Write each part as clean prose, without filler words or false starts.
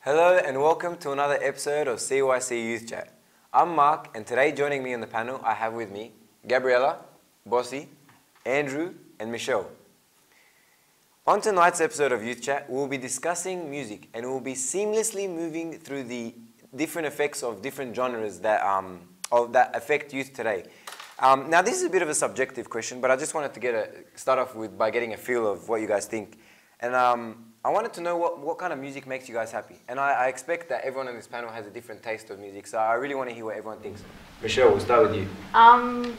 Hello and welcome to another episode of CYC Youth Chat. I'm Mark, and today joining me on the panel I have with me Gabriella, Bossy, Andrew and Michelle. On tonight's episode of Youth Chat, we'll be discussing music and we'll be seamlessly moving through the different effects of different genres that affect youth today. Now this is a bit of a subjective question, but I just wanted to start off by getting a feel of what you guys think. And I wanted to know what kind of music makes you guys happy. And I expect that everyone on this panel has a different taste of music, so I really want to hear what everyone thinks. Michelle, we'll start with you.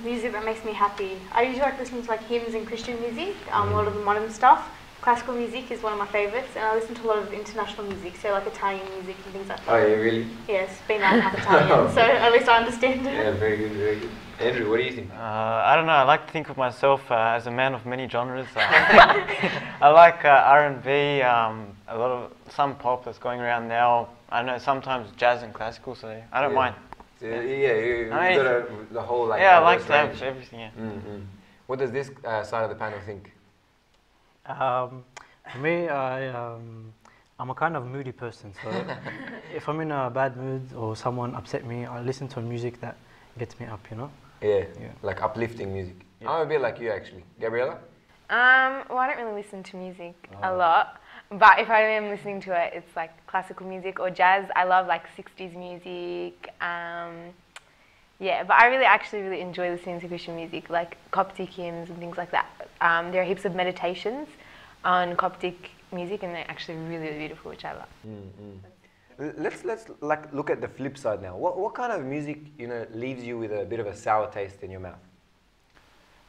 Music that makes me happy. I usually like listening to like hymns and Christian music, a lot of the modern stuff. Classical music is one of my favourites, and I listen to a lot of international music, so like Italian music and things like that. Oh yeah, really? Yes, being that I'm half Italian, so at least I understand it. Yeah, very good, very good. Andrew, what do you think? I don't know, I like to think of myself as a man of many genres. I like R&B, some pop that's going around now. I know sometimes jazz and classical, so I don't mind. You've got the whole like. Yeah, I like to have everything. Yeah. What does this side of the panel think? For me, I'm a kind of moody person, so if I'm in a bad mood or someone upset me, I listen to music that gets me up, you know? Yeah. Like uplifting music. Yeah. I'm a bit like you actually. Gabriella? Well, I don't really listen to music a lot, but if I am listening to it, it's like classical music or jazz. I love like 60s music. Yeah, but I actually really enjoy listening to Christian music, like Coptic hymns and things like that. There are heaps of meditations on Coptic music, and they're actually really, really beautiful, which I love. Let's like look at the flip side now. What kind of music leaves you with a bit of a sour taste in your mouth?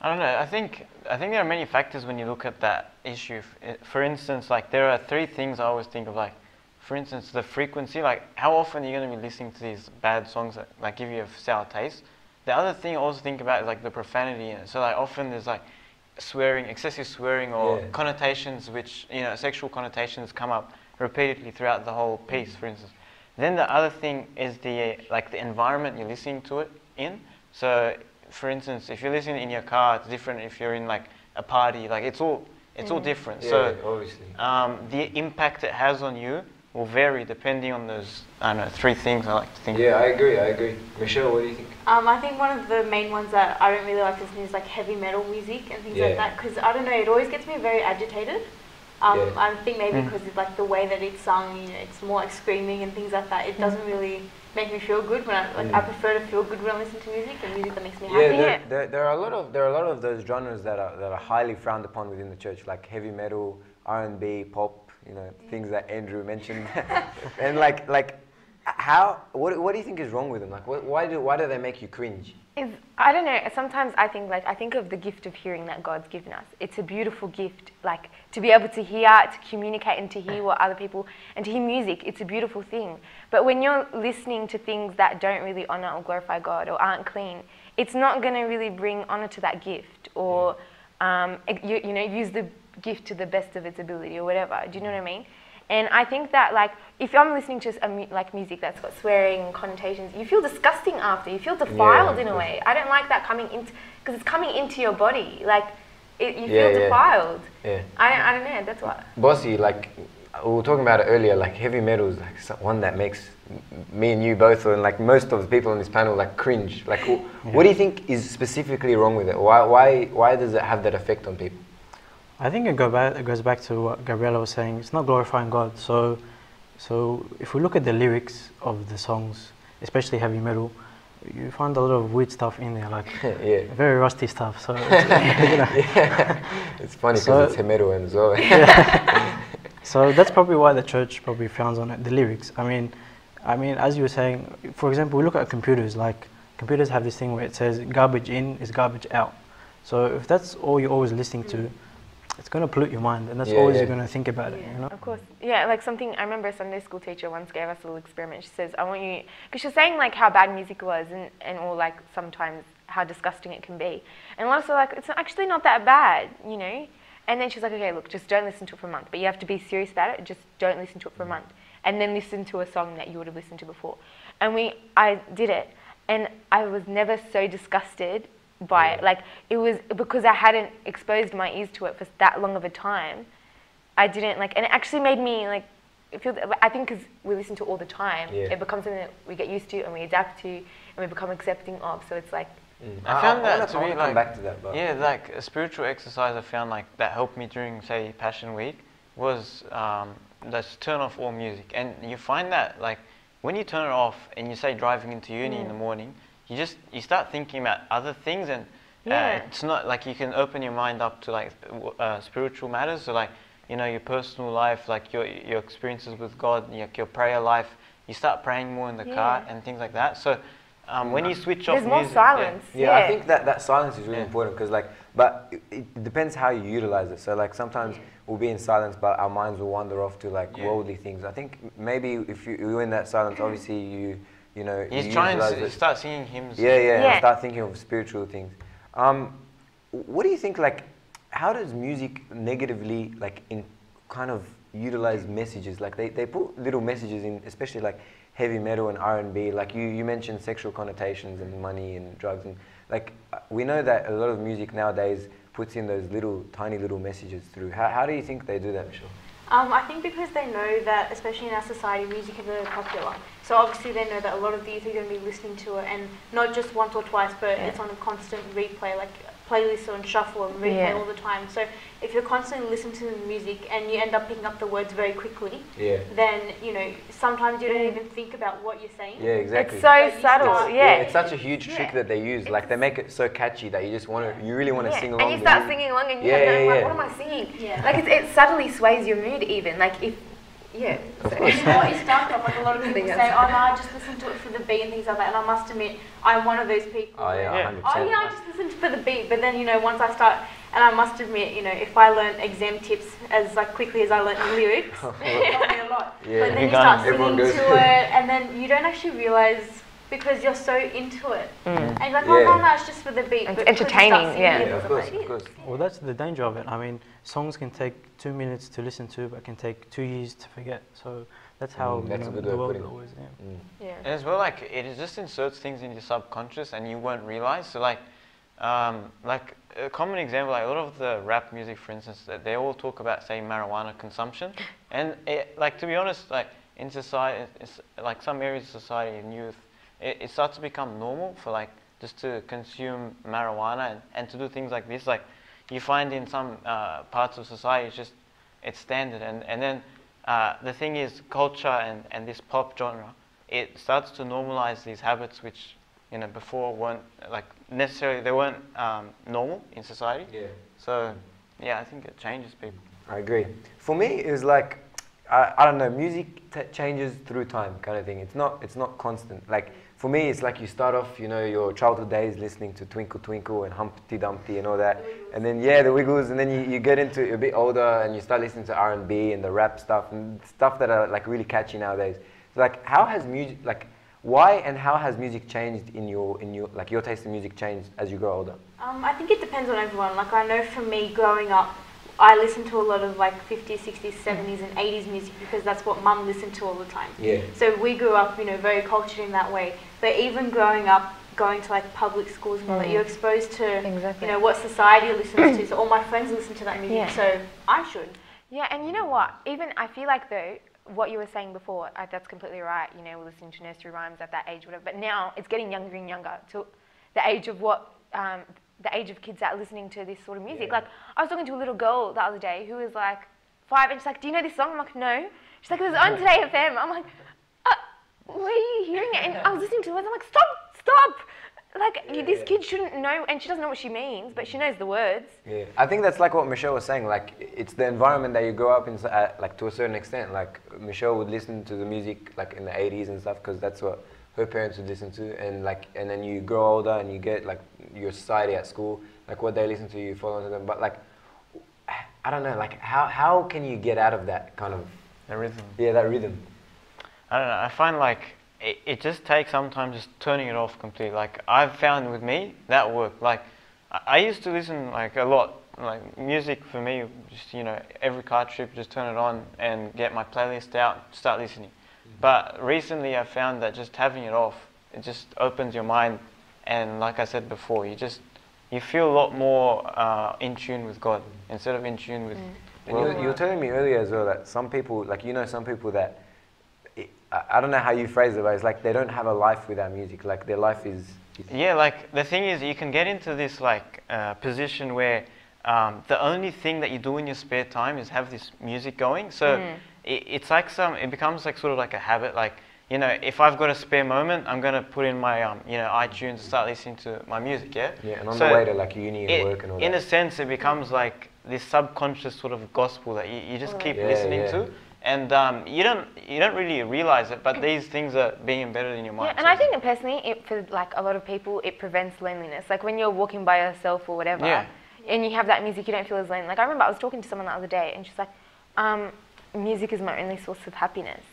I don't know. I think there are many factors when you look at that issue. For instance, like there are three things I always think of. Like, for instance, the frequency. Like, how often are you going to be listening to these bad songs that like give you a sour taste? The other thing I also think about is like the profanity in it. So like often there's like swearing, excessive swearing, or connotations which sexual connotations come up repeatedly throughout the whole piece, for instance. Then the other thing is the environment you're listening to it in. So, for instance, if you're listening in your car, it's different if you're in like a party. Like it's all different. Yeah, so obviously. The impact it has on you will vary depending on those three things I like to think. Yeah, I agree. Michelle, what do you think? I think one of the main ones that I don't really like listening is like heavy metal music and things like that, because I don't know, it always gets me very agitated. I think maybe because it's like the way that it's sung, it's more like screaming and things like that. It doesn't really make me feel good when I prefer to feel good when I listen to music and music that makes me happy. Yeah, there are a lot of those genres that are highly frowned upon within the church, like heavy metal, R&B, pop, things that Andrew mentioned, and what do you think is wrong with them? Like, why do they make you cringe? I don't know. Sometimes I think of the gift of hearing that God's given us. It's a beautiful gift, like to be able to hear, to communicate, and to hear what other people, and to hear music. It's a beautiful thing. But when you're listening to things that don't really honor or glorify God or aren't clean, it's not going to really bring honor to that gift, or use the gift to the best of its ability or whatever. Do you know what I mean? And I think that like if I'm listening to music that's got swearing and connotations, you feel disgusting after. You feel defiled in a way. I don't like that coming into, because it's coming into your body. Like you feel defiled. Yeah. I don't know. That's what. Bossy, like we were talking about it earlier. Like heavy metal is like one that makes me and you both, and like most of the people on this panel, like cringe. Like what do you think is specifically wrong with it? Why does it have that effect on people? I think it goes back to what Gabriella was saying. It's not glorifying God. So if we look at the lyrics of the songs, especially heavy metal, you find a lot of weird stuff in there, like very rusty stuff. So it's funny because it's heavy metal and so. So that's probably why the church probably frowns on it. The lyrics. I mean, as you were saying, for example, we look at computers. Like computers have this thing where it says garbage in is garbage out. So if that's all you're always listening to, it's going to pollute your mind, and that's always you're going to think about it, Of course. Yeah, like something, I remember a Sunday school teacher once gave us a little experiment. She says, I want you, because she's saying like how bad music was and or like sometimes how disgusting it can be. And a lot of us are like, it's actually not that bad, And then she's like, okay, look, just don't listen to it for a month. But you have to be serious about it. Just don't listen to it for a month. And then listen to a song that you would have listened to before. And I did it. And I was never so disgusted by it. Like, it was because I hadn't exposed my ears to it for that long of a time. I didn't and it actually made me I think because we listen to it all the time, Yeah. it becomes something that we get used to and we adapt to and we become accepting of. So it's like, I found that to I be wanna like come back to that, but yeah, like a spiritual exercise I found like that helped me during say Passion Week was let's turn off all music, and you find that like when you turn it off and you say driving into uni in the morning, you start thinking about other things, and it's not like you can open your mind up to like spiritual matters, so like your personal life, like your experiences with God, like your prayer life. You start praying more in the car and things like that. So when you switch off there's more music, silence. yeah, I think that silence is really Yeah. important because but it depends how you utilize it. So like sometimes we'll be in silence, but our minds will wander off to like worldly things. I think maybe if you're in that silence, obviously you He's trying to start singing hymns. and start thinking of spiritual things. What do you think? Like, how does music negatively like in kind of utilize messages? Like they put little messages in, especially like heavy metal and R&B. Like you mentioned sexual connotations and money and drugs, and like we know that a lot of music nowadays puts in those tiny little messages through. How do you think they do that, Michelle? I think because they know that, especially in our society, music is very popular. So obviously they know that a lot of the youth are going to be listening to it, and not just once or twice, but it's on a constant replay, like playlists on shuffle and replay all the time. So if you're constantly listening to the music and you end up picking up the words very quickly, then sometimes you don't even think about what you're saying. Yeah, exactly. It's so subtle. It's such a huge trick that they use. Like they make it so catchy that you really want to sing along. And you start singing along and you have no like, what am I singing? Yeah. Like it subtly sways your mood even. Like if Of course. It's stuck up. Like a lot of people say, oh no, I just listen to it for the beat and things like that. And I must admit, I'm one of those people. Oh yeah, 100%. Oh yeah, I just listen for the beat. But then once I start, and I must admit, if I learn exam tips as like quickly as I learn lyrics, it helped me a lot. Yeah. But then you start singing to it, and then you don't actually realize. Because you're so into it. And you're like, oh no, it's just for the beat. It's entertaining, Of course. Well, that's the danger of it. I mean, songs can take 2 minutes to listen to, but can take 2 years to forget. So that's how that's a good the way of world putting it. always. And as well, like it just inserts things in your subconscious, and you won't realize. So like a common example, like a lot of the rap music, for instance, that they all talk about, say, marijuana consumption, and like to be honest, like in society, like some areas of society and youth. It starts to become normal for like just to consume marijuana and to do things like this. Like you find in some parts of society, it's standard. And then the thing is, culture and this pop genre, it starts to normalize these habits which before weren't like necessarily, they weren't normal in society. Yeah. So yeah, I think it changes people. I agree. For me, it's like I don't know, music changes through time, kind of thing. It's not constant. Like for me, it's like you start off, your childhood days listening to Twinkle Twinkle and Humpty Dumpty and all that, and then the Wiggles, and then you get into a bit older and you start listening to R&B and the rap stuff and stuff that are like really catchy nowadays. So like, how has music, like, why and how has music changed in your like your taste in music changed as you grow older? I think it depends on everyone. Like I know for me, growing up, I listened to a lot of like 50s, 60s, 70s and 80s music because that's what mum listened to all the time. Yeah. So we grew up, very cultured in that way. But even growing up, going to like public schools and all that, you're exposed to, what society listens to. So all my friends listen to that music, so I should. Yeah, and you know what? Even I feel like though, what you were saying before, that's completely right. We're listening to nursery rhymes at that age, whatever. But now it's getting younger and younger to the age of the age of kids that are listening to this sort of music. Yeah. Like, I was talking to a little girl the other day who was like 5, and she's like, do you know this song? I'm like, no. She's like, it was on Today FM. I'm like, where are you hearing it? And I was listening to the words. I'm like, stop. Like, this kid shouldn't know, and she doesn't know what she means, but she knows the words. Yeah, I think that's like what Michelle was saying. Like, it's the environment that you grow up in, like, to a certain extent. Like, Michelle would listen to the music, like, in the 80s and stuff, because that's what her parents would listen to, and then you grow older and you get like your society at school, like what they listen to, you follow them. But like, I don't know, like how can you get out of that kind of the rhythm? Yeah, that rhythm. I don't know. I find like it just takes sometimes just turning it off completely. Like I've found with me that worked. Like I used to listen like a lot. Like music for me, just every car trip, just turn it on and get my playlist out, start listening. But recently I found that just having it off, it just opens your mind, and like I said before, you feel a lot more in tune with God instead of in tune with And you were telling me earlier as well that some people, like some people that, I don't know how you phrase it, but it's like they don't have a life without music. Like their life is... Yeah, like the thing is you can get into this like position where the only thing that you do in your spare time is have this music going. So it's like it becomes like sort of like a habit. Like, if I've got a spare moment, I'm going to put in my, iTunes and start listening to my music, yeah? Yeah, and on the way to like uni and work and all that. In a sense, it becomes like this subconscious sort of gospel that you just keep listening to. And you don't really realize it, but these things are being embedded in your mind. Yeah, and I think that personally, for like a lot of people, it prevents loneliness. Like when you're walking by yourself or whatever, and you have that music, you don't feel as lonely. Like I remember I was talking to someone the other day, and she's like, music is my only source of happiness.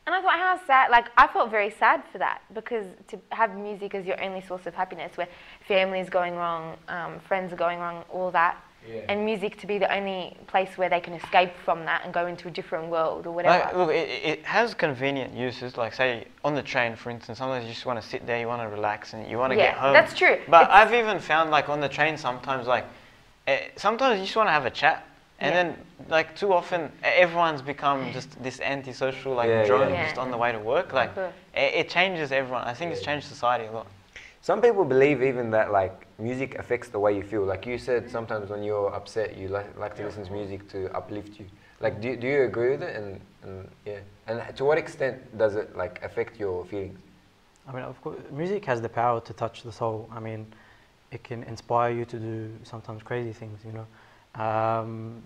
And I thought, how sad. Like I felt very sad for that, because to have music as your only source of happiness, where family is going wrong, friends are going wrong, all that. Yeah. And music to be the only place where they can escape from that and go into a different world or whatever. Like, look, it has convenient uses. Like, say, on the train, for instance, sometimes you just want to sit there, you want to relax, and you want to get home. Yeah, that's true. But I've even found, like, on the train sometimes, like, sometimes you just want to have a chat. And then, like, too often, everyone's become just this antisocial, like, drone just on the way to work. Like, it changes everyone. I think it's changed society a lot. Some people believe even that like music affects the way you feel. Like you said, sometimes when you're upset, you like to listen to music to uplift you. Like, do you agree with it? And to what extent does it like affect your feelings? I mean, of course, music has the power to touch the soul. I mean, it can inspire you to do sometimes crazy things,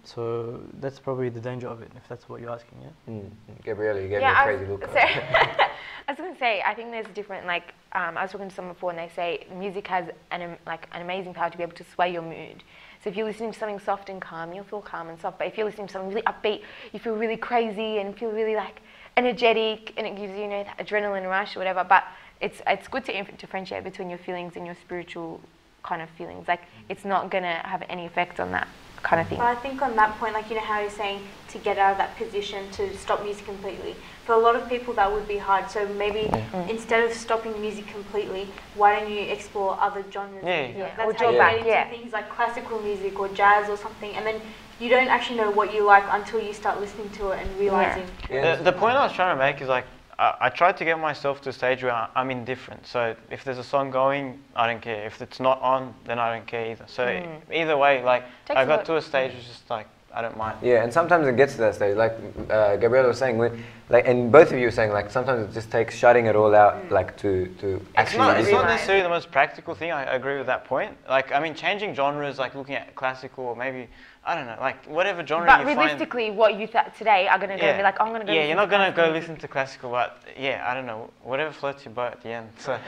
So that's probably the danger of it, if that's what you're asking, yeah? Gabriella, you gave me a crazy look. I was going to say, I think there's different, like, I was talking to someone before and they say music has an amazing power to be able to sway your mood. So if you're listening to something soft and calm, you'll feel calm and soft. But if you're listening to something really upbeat, you feel really crazy and feel really, like, energetic, and it gives you, that adrenaline rush or whatever. But it's good to differentiate between your feelings and your spiritual kind of feelings. Like, it's not going to have any effect on that kind of thing. But I think on that point, like, how you're saying to get out of that position to stop music completely, for a lot of people that would be hard. So maybe instead of stopping music completely, why don't you explore other genres? That's how you get into things like classical music or jazz or something, and then you don't actually know what you like until you start listening to it and realizing. The point I was trying to make is like, I tried to get myself to a stage where I'm indifferent. So if there's a song going, I don't care. If it's not on, then I don't care either. So either way, like, I got to a stage where it's just like, I don't mind. Yeah, and sometimes it gets to that stage. Like Gabriella was saying, and both of you were saying, like, sometimes it just takes shutting it all out, like, to actually... It's not necessarily the most practical thing. I agree with that point. Like, I mean, changing genres, like looking at classical or maybe, I don't know, like, whatever genre you find... But realistically, what youth today are going to go and be like, oh, I'm going to go you're not going to go listen to classical, but I don't know, whatever floats your boat at the end. So,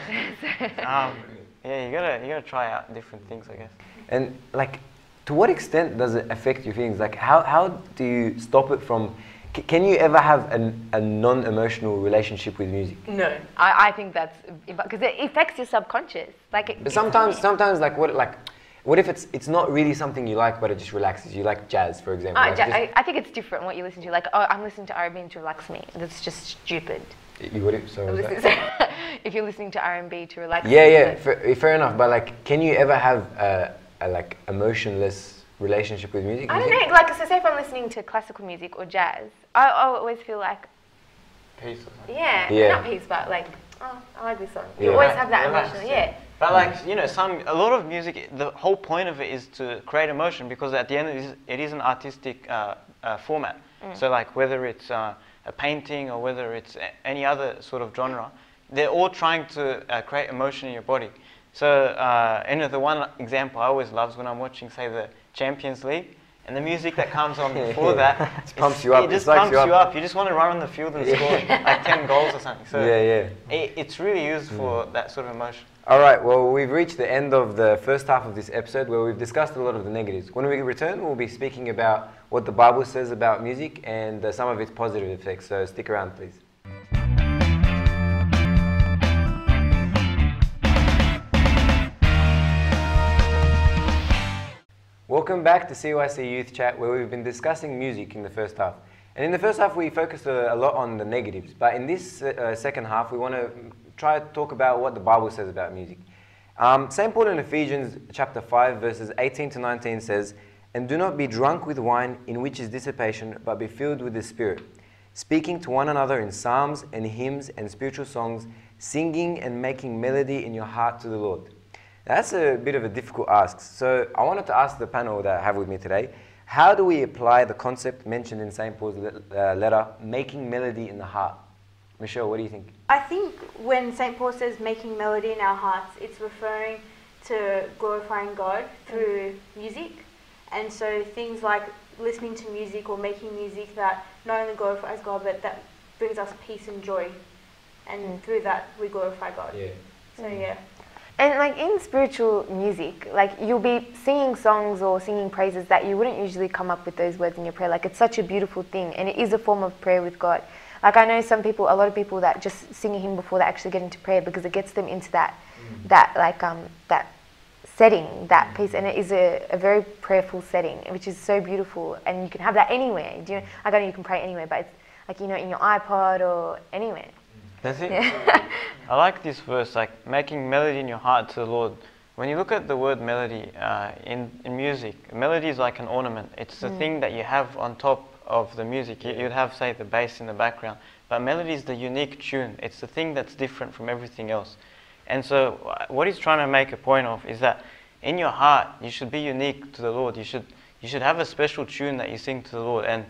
you gotta try out different things, I guess. And, like, to what extent does it affect your feelings? Like, how do you stop it from... Can you ever have a non-emotional relationship with music? No, I think that's... Because it affects your subconscious. Like, but sometimes, like, what if it's not really something you like, but it just relaxes you? Like jazz, for example. I think it's different what you listen to. Like, oh, I'm listening to R&B to relax me. That's just stupid. You would? If you're listening to R&B to relax me. Yeah, fair enough. But, like, can you ever have a like emotionless relationship with music? I don't know. Like, so say if I'm listening to classical music or jazz, I always feel like peace or something. Yeah, not peace, but like, oh, I like this song. You always have that emotion, But like, a lot of music, the whole point of it is to create emotion, because at the end it is an artistic format. So like, whether it's a painting or whether it's any other sort of genre, they're all trying to create emotion in your body. So, the one example I always love is when I'm watching, say, the Champions League, and the music that comes on before that, it pumps you up. It just pumps you up. You just want to run on the field and score like 10 goals or something. So it's really used for that sort of emotion. All right, well, we've reached the end of the first half of this episode where we've discussed a lot of the negatives. When we return, we'll be speaking about what the Bible says about music and some of its positive effects. So stick around, please. Welcome back to CYC Youth Chat, where we've been discussing music in the first half. And in the first half, we focused a lot on the negatives. But in this second half, we want to try to talk about what the Bible says about music. St. Paul in Ephesians chapter 5, verses 18 to 19 says, And do not be drunk with wine, in which is dissipation, but be filled with the Spirit, speaking to one another in psalms and hymns and spiritual songs, singing and making melody in your heart to the Lord. That's a bit of a difficult ask. So I wanted to ask the panel that I have with me today, how do we apply the concept mentioned in St. Paul's letter, making melody in the heart? Michelle, what do you think? I think when St. Paul says making melody in our hearts, it's referring to glorifying God through music. And so things like listening to music or making music that not only glorifies God, but that brings us peace and joy. And through that, we glorify God. Yeah. So, yeah. And like in spiritual music, like you'll be singing songs or singing praises that you wouldn't usually come up with those words in your prayer. Like it's such a beautiful thing, and it is a form of prayer with God. Like I know a lot of people that just sing a hymn before they actually get into prayer because it gets them into that setting, that piece, and it is a very prayerful setting, which is so beautiful. And you can have that anywhere. Do you know? Like I know you can pray anywhere, but it's like in your iPod or anywhere. That's it. Yeah. I like this verse, like making melody in your heart to the Lord. When you look at the word melody in music, melody is like an ornament. It's the thing that you have on top of the music. You'd have, say, the bass in the background. But melody is the unique tune. It's the thing that's different from everything else. And so what he's trying to make a point of is that in your heart, you should be unique to the Lord. You should have a special tune that you sing to the Lord. And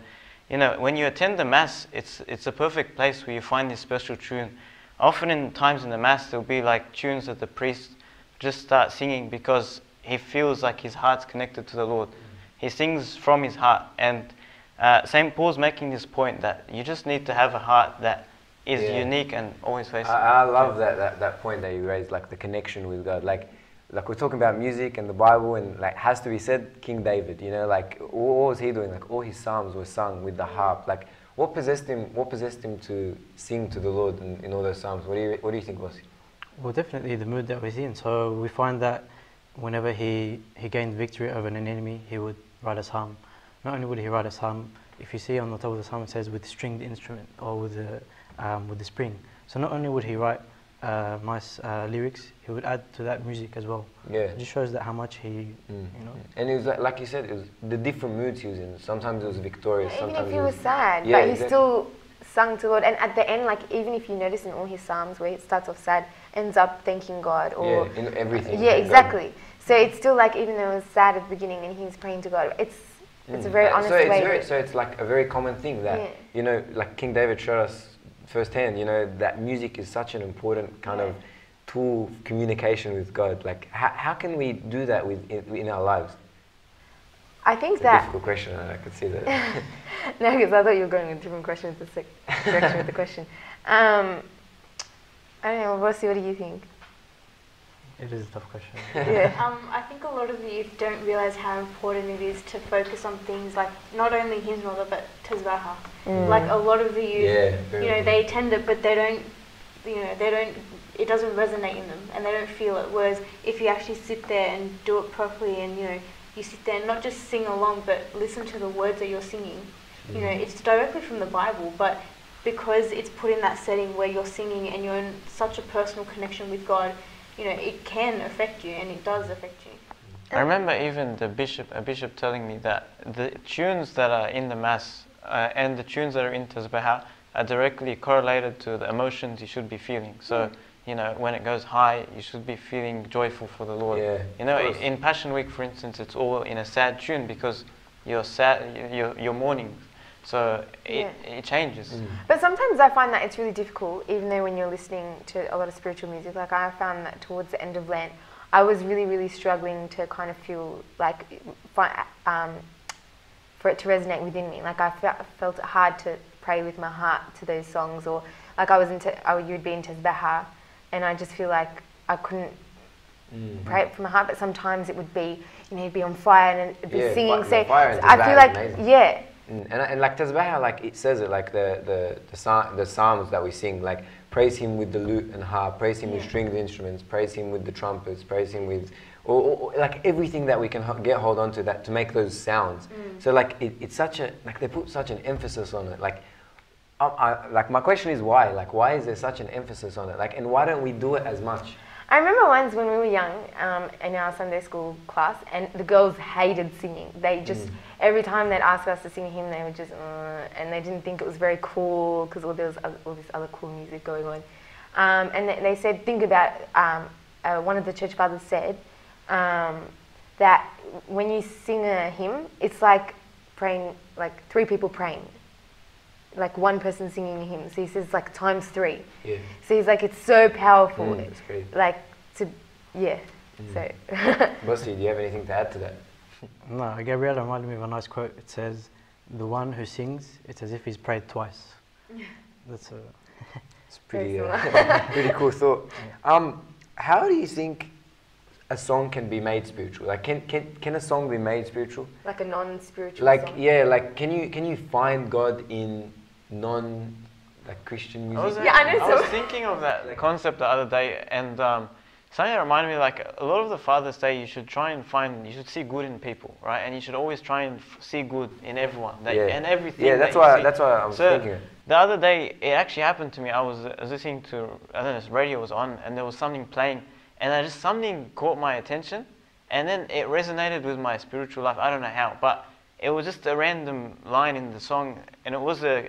when you attend the Mass, it's a perfect place where you find this special tune. Often in times in the Mass, there'll be like tunes that the priest just starts singing because he feels like his heart's connected to the Lord. He sings from his heart. And St. Paul's making this point that you just need to have a heart that is unique and always facing. I love that point that you raised, like the connection with God. Like we're talking about music and the Bible, and like has to be said, King David, like what was he doing? Like all his psalms were sung with the harp. Like what possessed him to sing to the Lord in all those psalms? What do you think, Bossy? Well, definitely the mood that we're in. So we find that whenever he gained victory over an enemy, he would write a psalm. Not only would he write a psalm, if you see on the top of the psalm it says with stringed instrument or with the spring. So not only would he write nice lyrics, he would add to that music as well. Yeah. It just shows that how much he, And it was like you said, it was the different moods he was in. Sometimes it was victorious. Even Sometimes if he was sad, but he still sung to God. And at the end, like even if you notice in all his psalms where it starts off sad, ends up thanking God. Or in everything. Yeah, exactly. God. So it's still like even though it was sad at the beginning and he was praying to God, it's a very honest way. So it's like a very common thing that like King David showed us firsthand, that music is such an important kind of tool of communication with God. Like, how can we do that in our lives? I think it's that... a difficult question, I could see that. No, because I thought you were going in a different question with the direction with the question. I don't know, Rossi, what do you think? It is a tough question. Yeah. I think a lot of the youth don't realise how important it is to focus on things like not only hymns but Tazbaha. Like a lot of the youth, they attend it, but they don't, it doesn't resonate in them and they don't feel it. Whereas if you actually sit there and do it properly and, you sit there and not just sing along, but listen to the words that you're singing. It's directly from the Bible, but because it's put in that setting where you're singing and you're in such a personal connection with God, it can affect you, and it does affect you. I remember even a bishop telling me that the tunes that are in the Mass and the tunes that are in Tazbaha are directly correlated to the emotions you should be feeling. So, when it goes high, you should be feeling joyful for the Lord. Yeah, in Passion Week, for instance, it's all in a sad tune because you're sad, you're mourning. So it changes. But sometimes I find that it's really difficult, even though when you're listening to a lot of spiritual music, like I found that towards the end of Lent, I was really, really struggling to kind of feel like, for it to resonate within me. Like I felt it hard to pray with my heart to those songs, or like you'd be in Tazbaha, and I just feel like I couldn't pray it from my heart, but sometimes it would be, you'd be on fire and it'd be singing. So I feel like, amazing. And like Tazbaha, like it says it, like the psalms that we sing, like praise him with the lute and harp, praise him with stringed instruments, praise him with the trumpets, praise him with, or like everything that we can get hold on to that to make those sounds. So like it's such a, like they put such an emphasis on it. Like, like my question is why? Like why is there such an emphasis on it? Like, and why don't we do it as much? I remember once when we were young, in our Sunday school class, and the girls hated singing. They just, every time they'd ask us to sing a hymn, they would just, and they didn't think it was very cool because there was all this other cool music going on. And they said, think about, one of the church fathers said, that when you sing a hymn, it's like praying, like 3 people praying. Like one person singing a hymn. So he says like times 3. Yeah. So he's like, it's so powerful. That's great. Like to, yeah. So. Bossy, do you have anything to add to that? No, Gabriella reminded me of a nice quote. It says, "The one who sings, it's as if he's prayed twice." That's a. It's pretty, pretty cool thought. How do you think a song can be made spiritual? Like, can a song be made spiritual? Like a non-spiritual like, song? yeah, like, can you find God in Christian music? I was thinking of that concept the other day, and something that reminded me, like, a lot of the fathers say you should try and you should see good in people, right? And you should always try and see good in everyone and everything. Yeah, that's why I was thinking. The other day, it actually happened to me. I was listening to, I don't know, radio was on, and there was something playing, and something caught my attention, and then it resonated with my spiritual life. I don't know how, but it was just a random line in the song, and it was a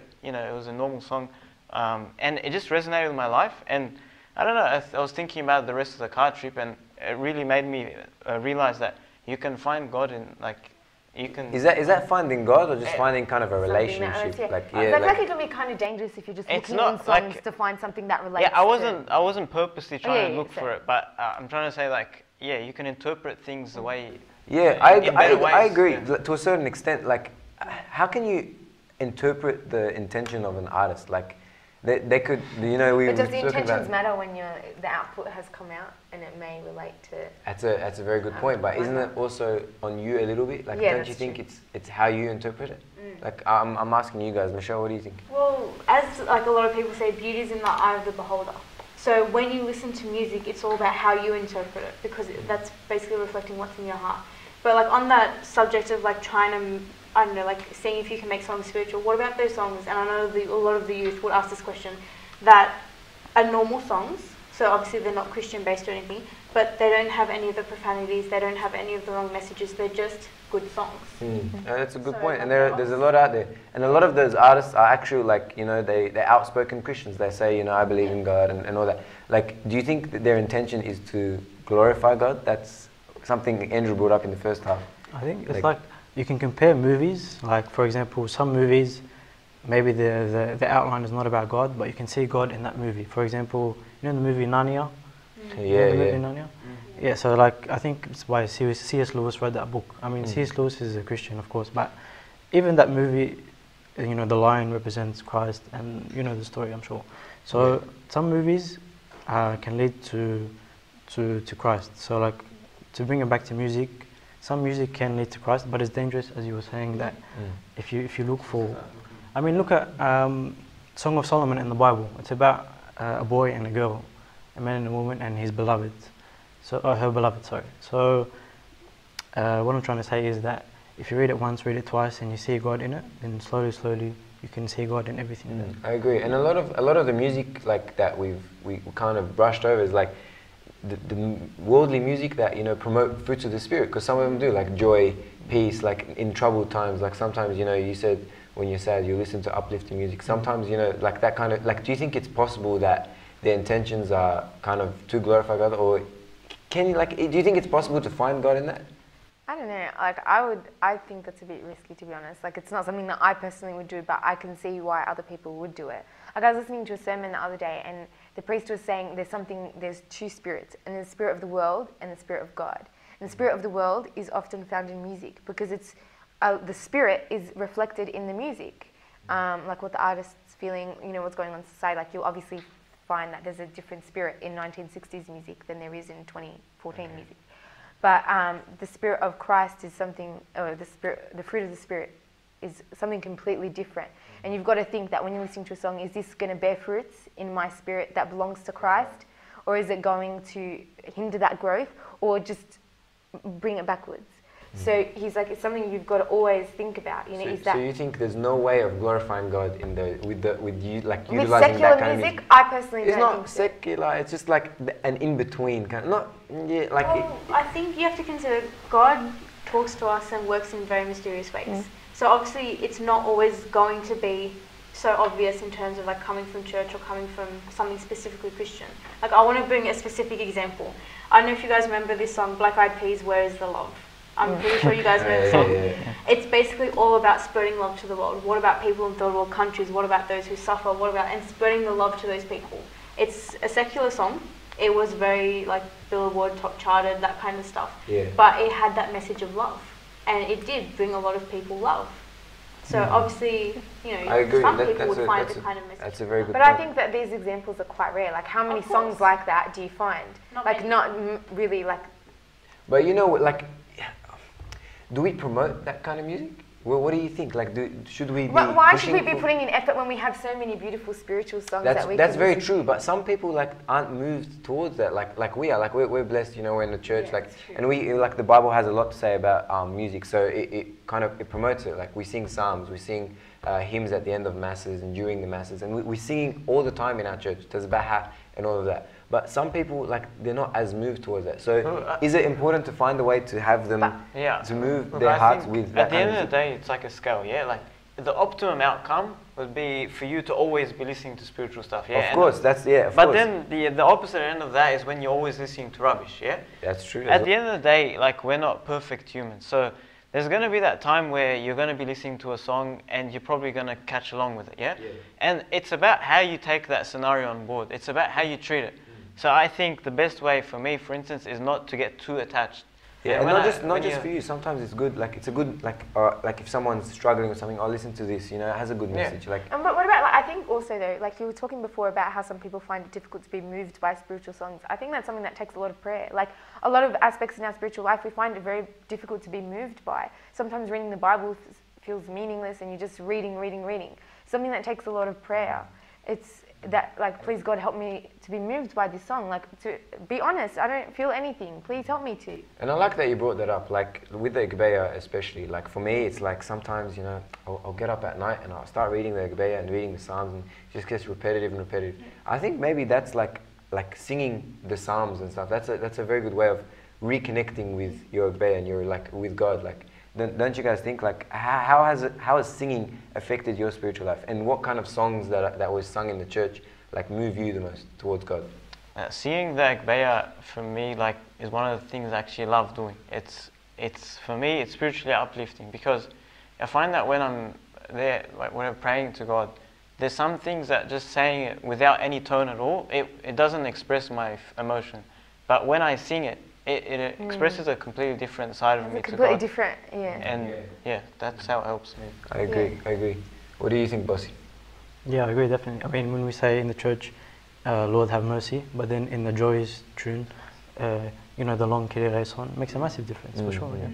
normal song, and it just resonated with my life. And I don't know, I was thinking about the rest of the car trip, and it really made me realize that you can find God in, like, you can. Is that finding God, or just finding kind of a relationship? It can be kind of dangerous if you're just looking in songs to find something that relates. Yeah, I wasn't purposely trying to look for it, but I'm trying to say, like, yeah, you can interpret things the way. Yeah, I agree. Yeah. To a certain extent, like, how can you interpret the intention of an artist? Like, they could, you know, we. But does the intentions matter when the output has come out and it may relate to? That's a very good point. But isn't it also on you a little bit? Like, don't you think it's how you interpret it? Like, I'm asking you guys, Michelle, what do you think? Well, as like a lot of people say, beauty is in the eye of the beholder. So when you listen to music, it's all about how you interpret it, because that's basically reflecting what's in your heart. But like on that subject of like trying to, I don't know, like seeing if you can make songs spiritual, what about those songs? And I know a lot of the youth would ask this question, that are normal songs, so obviously they're not Christian based or anything, but they don't have any of the profanities, they don't have any of the wrong messages, they're just good songs. That's a good point, and there's a lot out there. And a lot of those artists are actually, like, you know, they're outspoken Christians. They say, you know, I believe in God and all that. Like, do you think that their intention is to glorify God? That's something Andrew brought up in the first half. I think it's like you can compare movies. Like, for example, some movies, maybe the outline is not about God, but you can see God in that movie. For example, you know the movie Narnia? Narnia? Yeah, so like, I think it's why C.S. Lewis read that book. I mean, C.S. Lewis is a Christian, of course, but even that movie, you know, the lion represents Christ, and you know the story, I'm sure. So some movies can lead to Christ. So like, to bring it back to music, some music can lead to Christ, but it's dangerous, as you were saying, that if you look for, I mean, look at Song of Solomon in the Bible. It's about a boy and a girl, a man and a woman, and his beloved. So, her beloved, sorry. So, what I'm trying to say is that if you read it once, read it twice, and you see God in it, then slowly, you can see God in everything. I agree, and a lot of the music like that we kind of brushed over is like the worldly music that, you know, promote fruits of the spirit, because some of them do, like joy, peace, like in troubled times. Like sometimes, you know, you said when you're sad, you listen to uplifting music. Sometimes, you know, like that kind of, like, do you think it's possible that their intentions are kind of to glorify God, or can you, like, do you think it's possible to find God in that? I don't know, like I think that's a bit risky, to be honest. Like, it's not something that I personally would do, but I can see why other people would do it. Like, I was listening to a sermon the other day, and the priest was saying there's 2 spirits, and there's the spirit of the world and the spirit of God. And the spirit of the world is often found in music, because it's the spirit is reflected in the music, like what the artist's feeling, you know, what's going on in society. Like, you'll obviously find that there's a different spirit in 1960s music than there is in 2014 music. But the spirit of Christ is something, or the fruit of the spirit is something completely different. And you've got to think that when you're listening to a song, is this going to bear fruits in my spirit that belongs to Christ? Or is it going to hinder that growth, or just bring it backwards? So he's like, it's something you've got to always think about. You know, so you think there's no way of glorifying God in with you like with utilizing secular that kind music? of music? I personally It's don't not think so. secular. It's just like an in between kind. Not like. Well, I think you have to consider God talks to us and works in very mysterious ways. So obviously, it's not always going to be so obvious in terms of like coming from church or coming from something specifically Christian. Like I want to bring a specific example. I don't know if you guys remember this song, Black Eyed Peas, Where Is the Love? I'm pretty sure you guys know the song. It's basically all about spreading love to the world. What about people in third world countries? What about those who suffer? What about, and spreading the love to those people. It's a secular song. It was very like Billboard top charted, that kind of stuff. Yeah. But it had that message of love. And it did bring a lot of people love. So obviously, you know, I agree. some people would find the kind of message. That's a very good But point. I think that these examples are quite rare. Like, how many Of course. songs like that do you find? Not Like, many. not really like. But you know, like, do we promote that kind of music? Well, what do you think? Like, should we be Why should we pushing be for- putting in effort when we have so many beautiful spiritual songs that we That's can very listen true, but some people like aren't moved towards that like we are. Like we're blessed, you know, we're in the church, Yeah, like, that's true. and we like the Bible has a lot to say about music, so it kind of promotes it. Like we sing psalms, we sing hymns at the end of masses and during the masses, and we sing all the time in our church, tasbaha and all of that. But some people like they're not as moved towards that. So is it important to find a way to have them to move But their I hearts think with that at the kind end of of the day, it's like a scale, yeah? Like, the optimum outcome would be for you to always be listening to spiritual stuff, yeah? Of course, that's of But course. then the opposite end of that is when you're always listening to rubbish, yeah? That's true. At the end of the day, like, we're not perfect humans, so there's going to be that time where you're going to be listening to a song and you're probably going to catch along with it, yeah? And it's about how you take that scenario on board. It's about how you treat it. So I think the best way for me, for instance, is not to get too attached. Yeah, And and when not just for you. Sometimes it's good. Like it's a good like if someone's struggling with something, I'll listen to this. You know, it has a good message. Like But what about, like, I think also though, like you were talking before about how some people find it difficult to be moved by spiritual songs. I think that's something that takes a lot of prayer. Like a lot of aspects in our spiritual life, we find it very difficult to be moved by. Sometimes reading the Bible feels meaningless and you're just reading. Something that takes a lot of prayer. It's that, like, please God help me to be moved by this song. Like, to be honest, I don't feel anything. Please help me to. And I like that you brought that up, like with the Igbeya especially. Like for me, it's like sometimes, you know, I'll get up at night and I'll start reading the Igbeya and reading the Psalms, and it just gets repetitive. I think maybe that's like singing the Psalms and stuff. That's a very good way of reconnecting with your Igbeya and your like with God. Like, don't you guys think like how has singing affected your spiritual life, and what kind of songs that was sung in the church like move you the most towards God? Singing the Igbeya for me like is one of the things I actually love doing. It's for me it's spiritually uplifting, because I find that when I'm there, like when I'm praying to God, there's some things that just saying it without any tone at all, it doesn't express my emotion. But when I sing it, it expresses a completely different side of me It's to completely God. different, yeah. And yeah, that's how it helps me. I agree. What do you think, Bossy? Yeah, I agree, definitely. I mean, when we say in the church, Lord have mercy, but then in the Joy's tune, you know, the long Kyrie song makes a massive difference, for sure, yeah.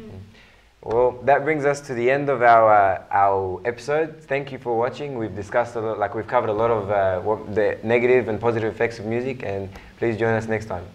Well, that brings us to the end of our episode. Thank you for watching. We've discussed a lot, like we've covered a lot of what the negative and positive effects of music, and please join us next time.